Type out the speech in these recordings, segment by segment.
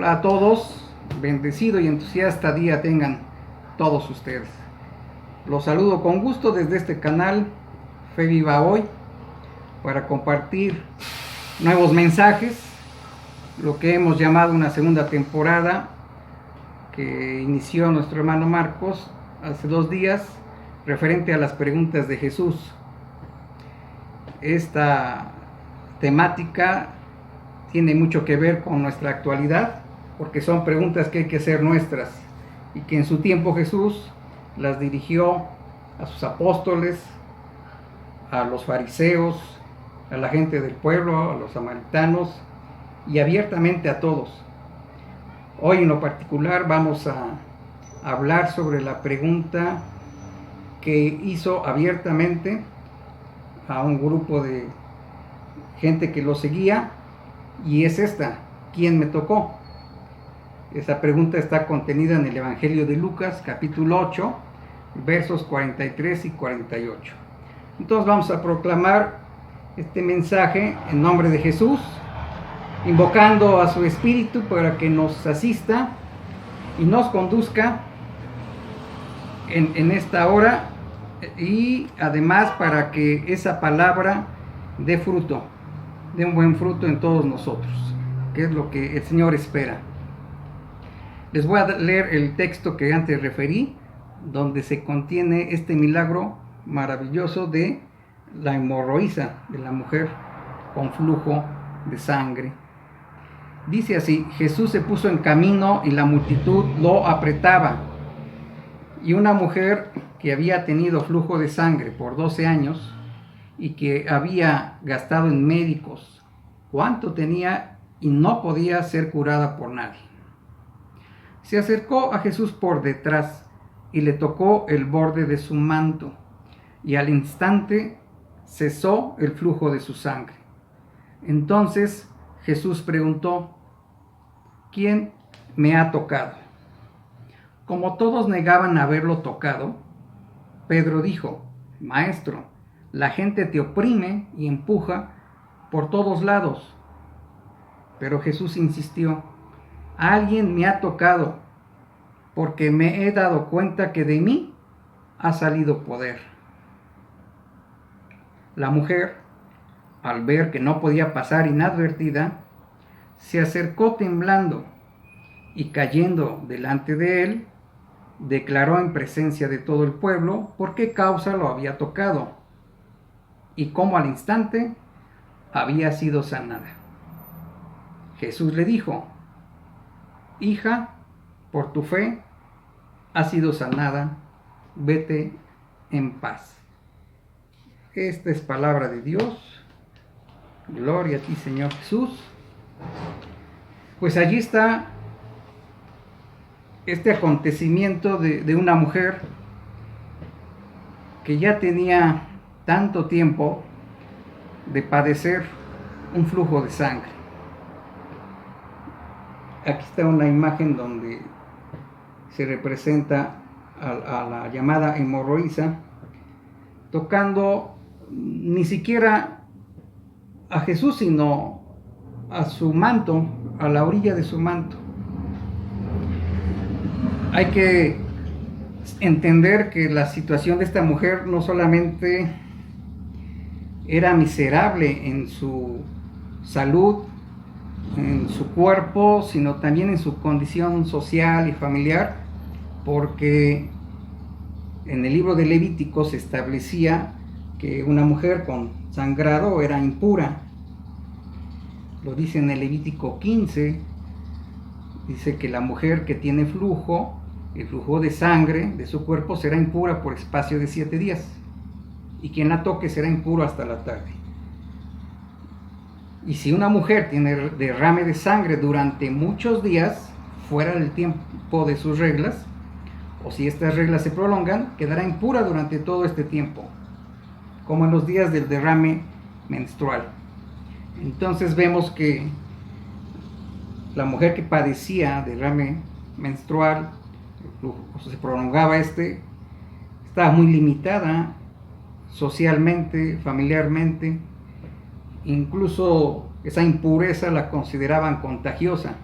Hola a todos, bendecido y entusiasta día tengan todos ustedes. Los saludo con gusto desde este canal Fe Viva Hoy para compartir nuevos mensajes, lo que hemos llamado una segunda temporada que inició nuestro hermano Marcos hace 2 días, referente a las preguntas de Jesús. Esta temática tiene mucho que ver con nuestra actualidad, porque son preguntas que hay que hacer nuestras y que en su tiempo Jesús las dirigió a sus apóstoles, a los fariseos, a la gente del pueblo, a los samaritanos y abiertamente a todos. Hoy en lo particular vamos a hablar sobre la pregunta que hizo abiertamente a un grupo de gente que lo seguía, y es esta: ¿quién me tocó? Esa pregunta está contenida en el Evangelio de Lucas, capítulo 8, versos 43 y 48. Entonces vamos a proclamar este mensaje en nombre de Jesús, invocando a su Espíritu para que nos asista y nos conduzca en esta hora, y además para que esa palabra dé fruto, dé un buen fruto en todos nosotros, que es lo que el Señor espera. Les voy a leer el texto que antes referí, donde se contiene este milagro maravilloso de la hemorroísa, de la mujer con flujo de sangre. Dice así: Jesús se puso en camino y la multitud lo apretaba. Y una mujer que había tenido flujo de sangre por 12 años y que había gastado en médicos cuánto tenía y no podía ser curada por nadie, se acercó a Jesús por detrás y le tocó el borde de su manto, y al instante cesó el flujo de su sangre. Entonces Jesús preguntó: ¿quién me ha tocado? Como todos negaban haberlo tocado, Pedro dijo: Maestro, la gente te oprime y empuja por todos lados. Pero Jesús insistió: alguien me ha tocado, porque me he dado cuenta que de mí ha salido poder. La mujer, al ver que no podía pasar inadvertida, se acercó temblando y, cayendo delante de él, declaró en presencia de todo el pueblo por qué causa lo había tocado y cómo al instante había sido sanada. Jesús le dijo: hija, por tu fe has sido sanada, vete en paz. Esta es palabra de Dios. Gloria a ti, Señor Jesús. Pues allí está este acontecimiento de una mujer que ya tenía tanto tiempo de padecer un flujo de sangre. Aquí está una imagen donde se representa a la llamada hemorroísa tocando ni siquiera a Jesús, sino a su manto, a la orilla de su manto. Hay que entender que la situación de esta mujer no solamente era miserable en su salud, en su cuerpo, sino también en su condición social y familiar, porque en el libro de Levítico se establecía que una mujer con sangrado era impura. Lo dice en el Levítico 15, dice que la mujer que tiene flujo, el flujo de sangre de su cuerpo, será impura por espacio de 7 días, y quien la toque será impuro hasta la tarde. Y si una mujer tiene derrame de sangre durante muchos días, fuera del tiempo de sus reglas, o si estas reglas se prolongan, quedará impura durante todo este tiempo, como en los días del derrame menstrual. Entonces vemos que la mujer que padecía derrame menstrual, o se prolongaba estaba muy limitada socialmente, familiarmente. Incluso esa impureza la consideraban contagiosa.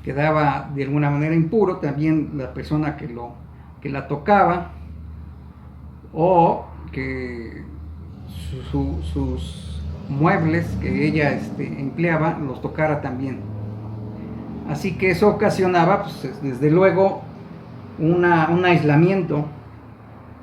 quedaba de alguna manera impuro, también la persona que la tocaba, o que sus muebles que ella empleaba los tocara también. Así que eso ocasionaba, pues, desde luego, un aislamiento,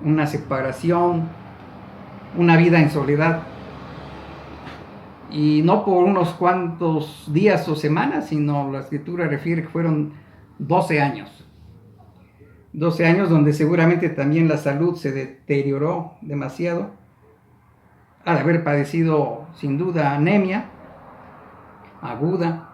una separación, una vida en soledad. Y no por unos cuantos días o semanas, sino la escritura refiere que fueron 12 años. 12 años donde seguramente también la salud se deterioró demasiado, al haber padecido sin duda anemia aguda,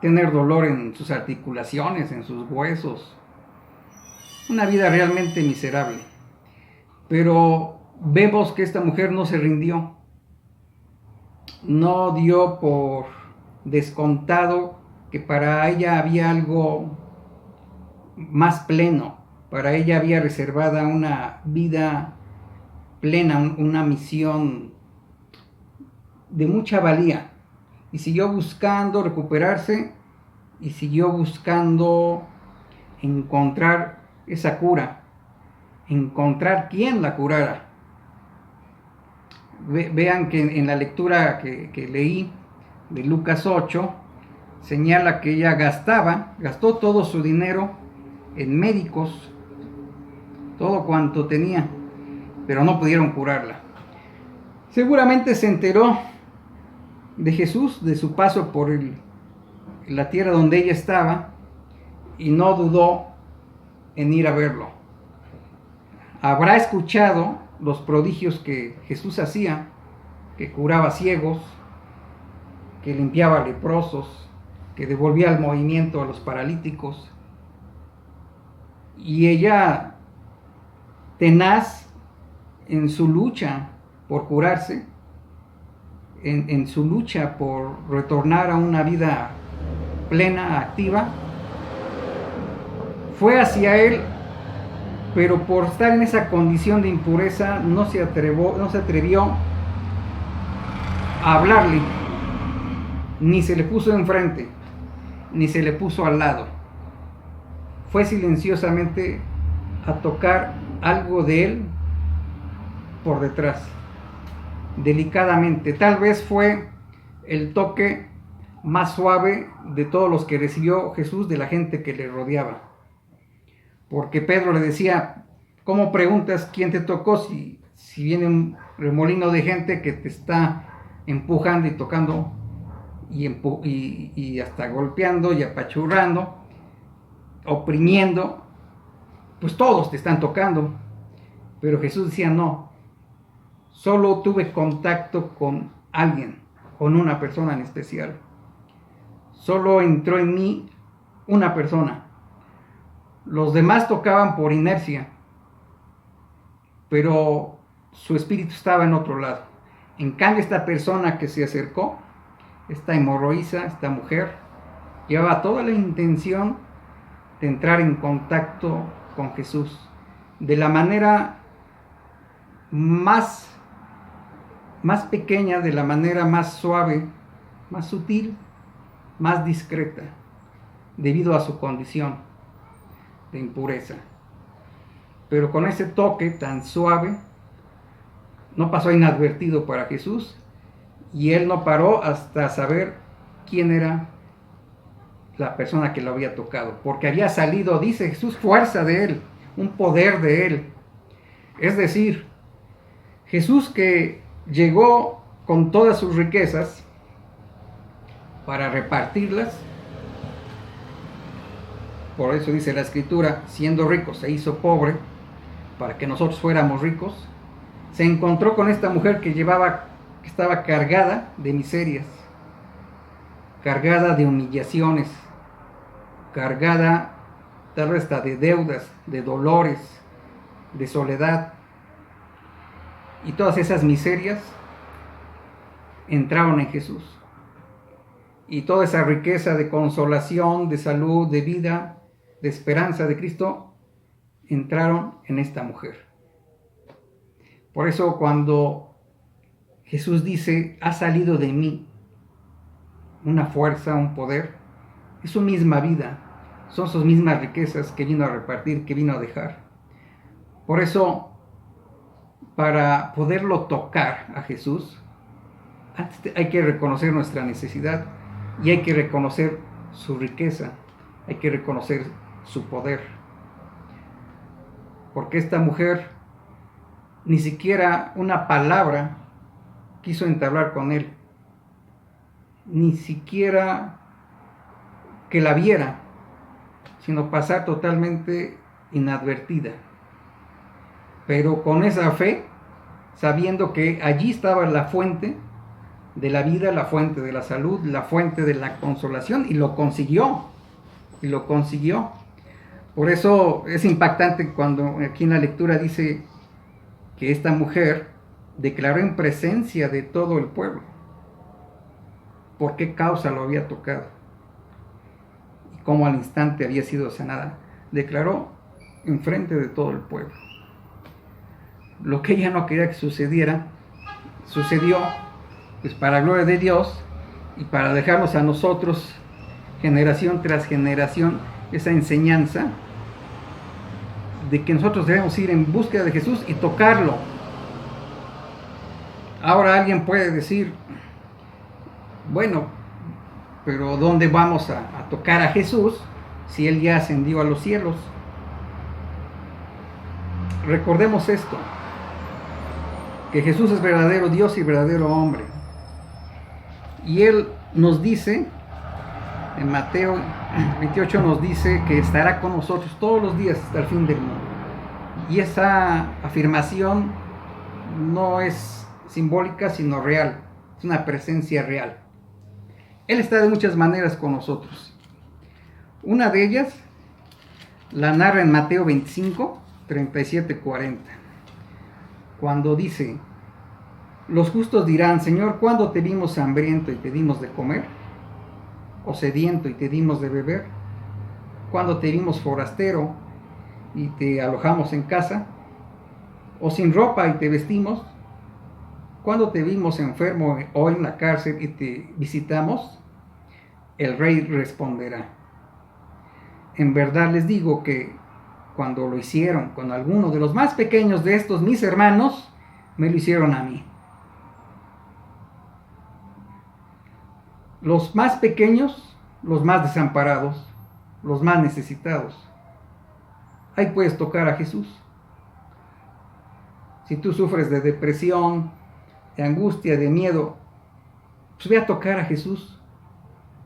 tener dolor en sus articulaciones, en sus huesos, una vida realmente miserable. Pero vemos que esta mujer no se rindió, no dio por descontado que para ella había algo más pleno, para ella había reservada una vida plena, una misión de mucha valía, y siguió buscando recuperarse y siguió buscando encontrar esa cura, encontrar quién la curara. Vean que en la lectura que leí de Lucas 8, señala que ella gastó todo su dinero en médicos, todo cuanto tenía, pero no pudieron curarla. Seguramente se enteró de Jesús, de su paso por la tierra donde ella estaba, y no dudó en ir a verlo. Habrá escuchado los prodigios que Jesús hacía, que curaba ciegos, que limpiaba leprosos, que devolvía el movimiento a los paralíticos. Y ella, tenaz en su lucha por curarse, en su lucha por retornar a una vida plena, activa, fue hacia él, pero por estar en esa condición de impureza no se atrevió a hablarle, ni se le puso enfrente, ni se le puso al lado. Fue silenciosamente a tocar algo de él por detrás, delicadamente. Tal vez fue el toque más suave de todos los que recibió Jesús, de la gente que le rodeaba. Porque Pedro le decía: ¿cómo preguntas quién te tocó si viene un remolino de gente que te está empujando y tocando y hasta golpeando y apachurrando, oprimiendo? Pues todos te están tocando. Pero Jesús decía: no, solo tuve contacto con alguien, con una persona en especial. Solo entró en mí una persona. Los demás tocaban por inercia, pero su espíritu estaba en otro lado. En cambio, esta persona que se acercó, esta hemorroísa, esta mujer, llevaba toda la intención de entrar en contacto con Jesús de la manera más pequeña, de la manera más suave, más sutil, más discreta, debido a su condición de impureza. Pero con ese toque tan suave no pasó inadvertido para Jesús, y él no paró hasta saber quién era la persona que lo había tocado, porque había salido, dice Jesús, fuerza de él, un poder de él. Es decir, Jesús, que llegó con todas sus riquezas para repartirlas, por eso dice la Escritura, siendo rico se hizo pobre para que nosotros fuéramos ricos, se encontró con esta mujer que estaba cargada de miserias, cargada de humillaciones, cargada tal vez hasta de deudas, de dolores, de soledad. Y todas esas miserias entraron en Jesús. Y toda esa riqueza de consolación, de salud, de vida, de esperanza de Cristo, entraron en esta mujer. Por eso cuando Jesús dice: ha salido de mí una fuerza, un poder, es su misma vida, son sus mismas riquezas que vino a repartir, que vino a dejar. Por eso, para poderlo tocar a Jesús, hay que reconocer nuestra necesidad y hay que reconocer su riqueza, hay que reconocer su poder. Porque esta mujer ni siquiera una palabra quiso entablar con él, ni siquiera que la viera, sino pasar totalmente inadvertida. Pero con esa fe, sabiendo que allí estaba la fuente de la vida, la fuente de la salud, la fuente de la consolación, y lo consiguió. Por eso es impactante cuando aquí en la lectura dice que esta mujer declaró en presencia de todo el pueblo por qué causa lo había tocado y cómo al instante había sido sanada. Declaró en frente de todo el pueblo. Lo que ella no quería que sucediera, sucedió, pues para gloria de Dios y para dejarnos a nosotros, generación tras generación, esa enseñanza de que nosotros debemos ir en búsqueda de Jesús y tocarlo. Ahora alguien puede decir, bueno, pero ¿dónde vamos a tocar a Jesús si Él ya ascendió a los cielos? Recordemos esto, que Jesús es verdadero Dios y verdadero hombre. Y Él nos dice, en Mateo 28 nos dice que estará con nosotros todos los días hasta el fin del mundo. Y esa afirmación no es simbólica, sino real. Es una presencia real. Él está de muchas maneras con nosotros. Una de ellas la narra en Mateo 25, 37, 40. Cuando dice, los justos dirán, Señor, ¿cuándo te vimos hambriento y te dimos de comer? ¿O sediento y te dimos de beber? ¿Cuándo te vimos forastero y te alojamos en casa? ¿O sin ropa y te vestimos? ¿Cuándo te vimos enfermo o en la cárcel y te visitamos? El rey responderá, en verdad les digo que cuando lo hicieron con alguno de los más pequeños de estos mis hermanos, me lo hicieron a mí. Los más pequeños, los más desamparados, los más necesitados. Ahí puedes tocar a Jesús. Si tú sufres de depresión, de angustia, de miedo, pues ve a tocar a Jesús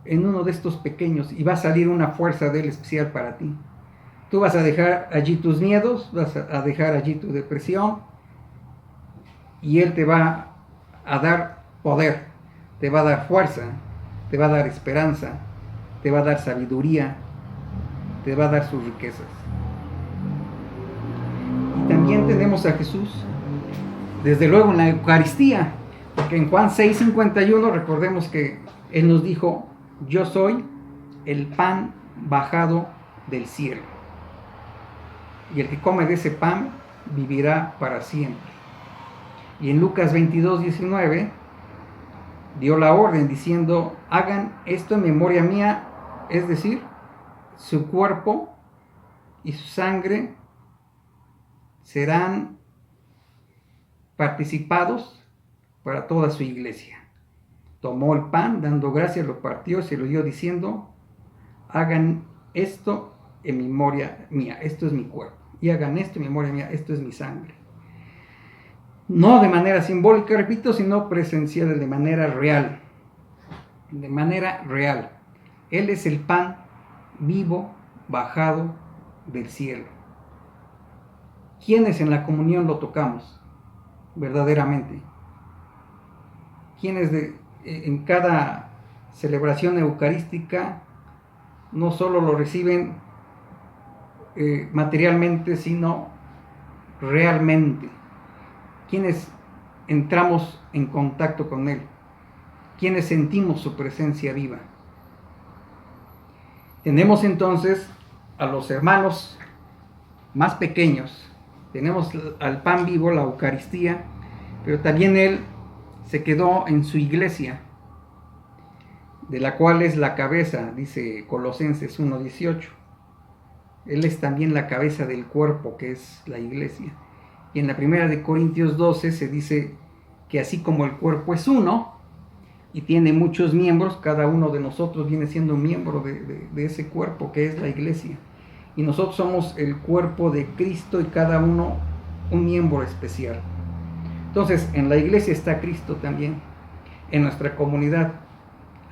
en uno de estos pequeños y va a salir una fuerza de Él especial para ti. Tú vas a dejar allí tus miedos, vas a dejar allí tu depresión y Él te va a dar poder, te va a dar fuerza, te va a dar esperanza, te va a dar sabiduría, te va a dar sus riquezas. Y también tenemos a Jesús, desde luego en la Eucaristía, porque en Juan 6:51 recordemos que Él nos dijo, yo soy el pan bajado del cielo. Y el que come de ese pan vivirá para siempre. Y en Lucas 22:19 dio la orden diciendo, hagan esto en memoria mía, es decir, su cuerpo y su sangre serán participados para toda su iglesia. Tomó el pan, dando gracias, lo partió, se lo dio diciendo, hagan esto en memoria mía, esto es mi cuerpo. Y hagan esto en memoria mía, esto es mi sangre. No de manera simbólica, repito, sino presencial, de manera real. De manera real. Él es el pan vivo, bajado del cielo. ¿Quiénes en la comunión lo tocamos verdaderamente? ¿Quiénes en cada celebración eucarística no solo lo reciben materialmente, sino realmente? ¿Quiénes entramos en contacto con Él? ¿Quiénes sentimos su presencia viva? Tenemos entonces a los hermanos más pequeños, tenemos al pan vivo, la Eucaristía, pero también Él se quedó en su iglesia. de la cual es la cabeza, dice Colosenses 1:18. Él es también la cabeza del cuerpo, que es la iglesia. Y en la primera de Corintios 12 se dice que así como el cuerpo es uno y tiene muchos miembros, cada uno de nosotros viene siendo un miembro de ese cuerpo que es la iglesia. Y nosotros somos el cuerpo de Cristo y cada uno un miembro especial. Entonces, en la iglesia está Cristo también, en nuestra comunidad.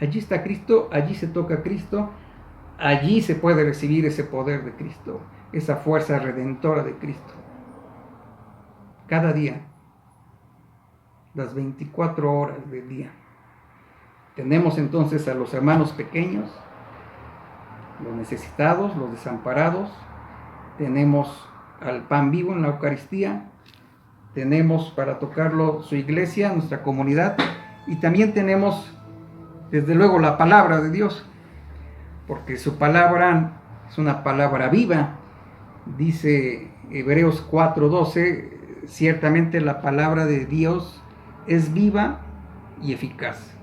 Allí está Cristo, allí se toca a Cristo, allí se puede recibir ese poder de Cristo, esa fuerza redentora de Cristo. Cada día, las 24 horas del día. Tenemos entonces a los hermanos pequeños, los necesitados, los desamparados. Tenemos al pan vivo en la Eucaristía. Tenemos para tocarlo su iglesia, nuestra comunidad. Y también tenemos, desde luego, la palabra de Dios, porque su palabra es una palabra viva. Dice Hebreos 4:12, ciertamente la palabra de Dios es viva y eficaz.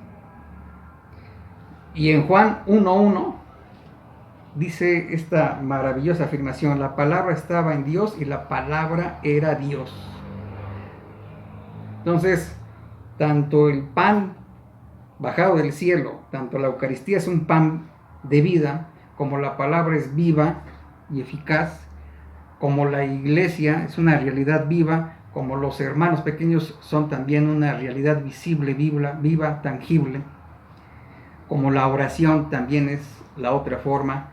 Y en Juan 1:1 dice esta maravillosa afirmación: la palabra estaba en Dios y la palabra era Dios. Entonces, tanto el pan bajado del cielo, tanto la Eucaristía es un pan de vida, como la palabra es viva y eficaz, como la iglesia es una realidad viva, como los hermanos pequeños son también una realidad visible, viva, tangible, como la oración también es la otra forma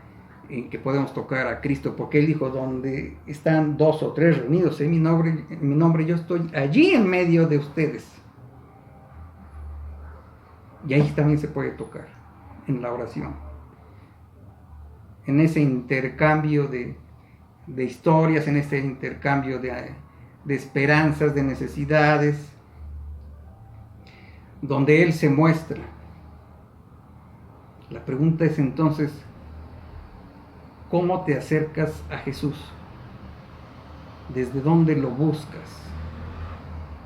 en que podemos tocar a Cristo, porque Él dijo: donde están 2 o 3 reunidos en mi nombre, yo estoy allí en medio de ustedes. Y ahí también se puede tocar, en la oración, en ese intercambio de historias, en ese intercambio de esperanzas, de necesidades, donde Él se muestra. La pregunta es entonces, ¿cómo te acercas a Jesús? ¿Desde dónde lo buscas?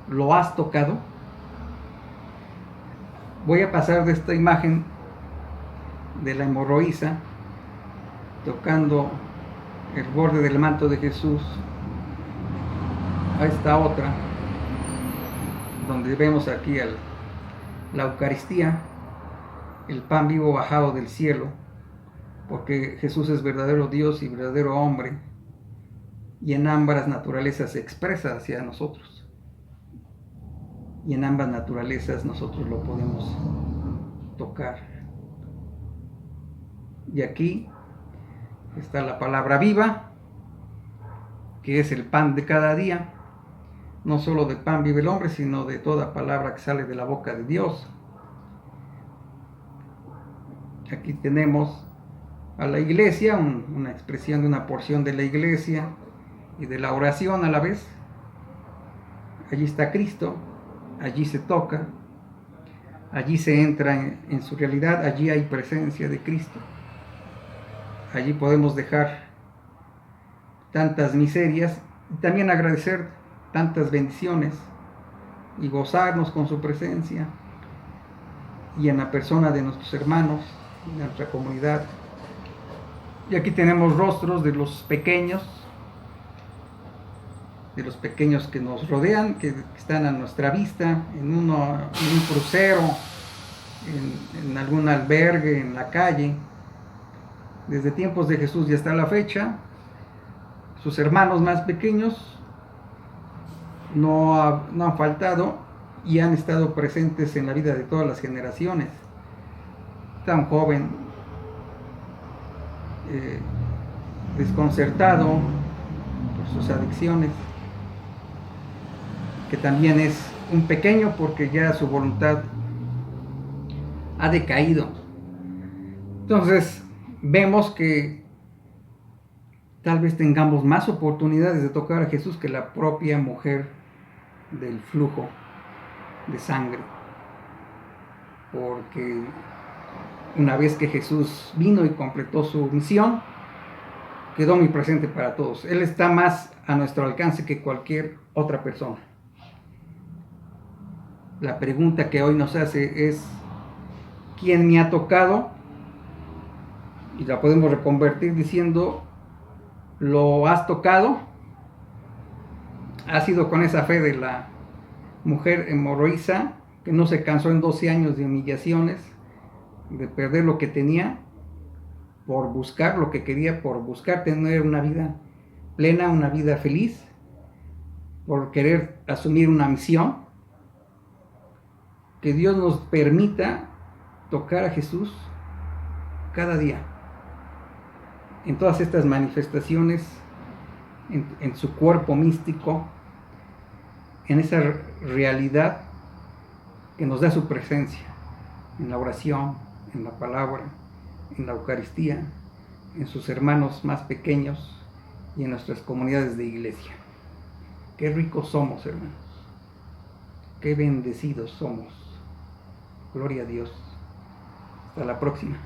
¿Lo has tocado? Voy a pasar de esta imagen de la hemorroísa tocando el borde del manto de Jesús a esta otra, donde vemos aquí la Eucaristía, el pan vivo bajado del cielo, porque Jesús es verdadero Dios y verdadero hombre, y en ambas naturalezas se expresa hacia nosotros. Y en ambas naturalezas nosotros lo podemos tocar. Y aquí está la palabra viva, que es el pan de cada día. No solo de pan vive el hombre, sino de toda palabra que sale de la boca de Dios. Aquí tenemos a la iglesia, una expresión de una porción de la iglesia y de la oración a la vez. Allí está Cristo, allí se toca, allí se entra en su realidad, allí hay presencia de Cristo. Allí podemos dejar tantas miserias y también agradecer tantas bendiciones y gozarnos con su presencia y en la persona de nuestros hermanos, de nuestra comunidad. Y aquí tenemos rostros de los pequeños que nos rodean, que están a nuestra vista, en un crucero, en algún albergue, en la calle. Desde tiempos de Jesús y hasta la fecha, sus hermanos más pequeños no han faltado y han estado presentes en la vida de todas las generaciones. Tan joven, desconcertado por sus adicciones, que también es un pequeño porque ya su voluntad ha decaído. Entonces vemos que tal vez tengamos más oportunidades de tocar a Jesús que la propia mujer del flujo de sangre, porque una vez que Jesús vino y completó su misión, quedó muy presente para todos. Él está más a nuestro alcance que cualquier otra persona. La pregunta que hoy nos hace es: quien me ha tocado, y la podemos reconvertir diciendo, lo has tocado, ha sido con esa fe de la mujer hemorroísa que no se cansó en 12 años de humillaciones, de perder lo que tenía, por buscar lo que quería, por buscar tener una vida plena, una vida feliz, por querer asumir una misión. Que Dios nos permita tocar a Jesús cada día, en todas estas manifestaciones, en su cuerpo místico, en esa realidad que nos da su presencia, en la oración, en la palabra, en la Eucaristía, en sus hermanos más pequeños y en nuestras comunidades de iglesia. Qué ricos somos, hermanos. Qué bendecidos somos. Gloria a Dios. Hasta la próxima.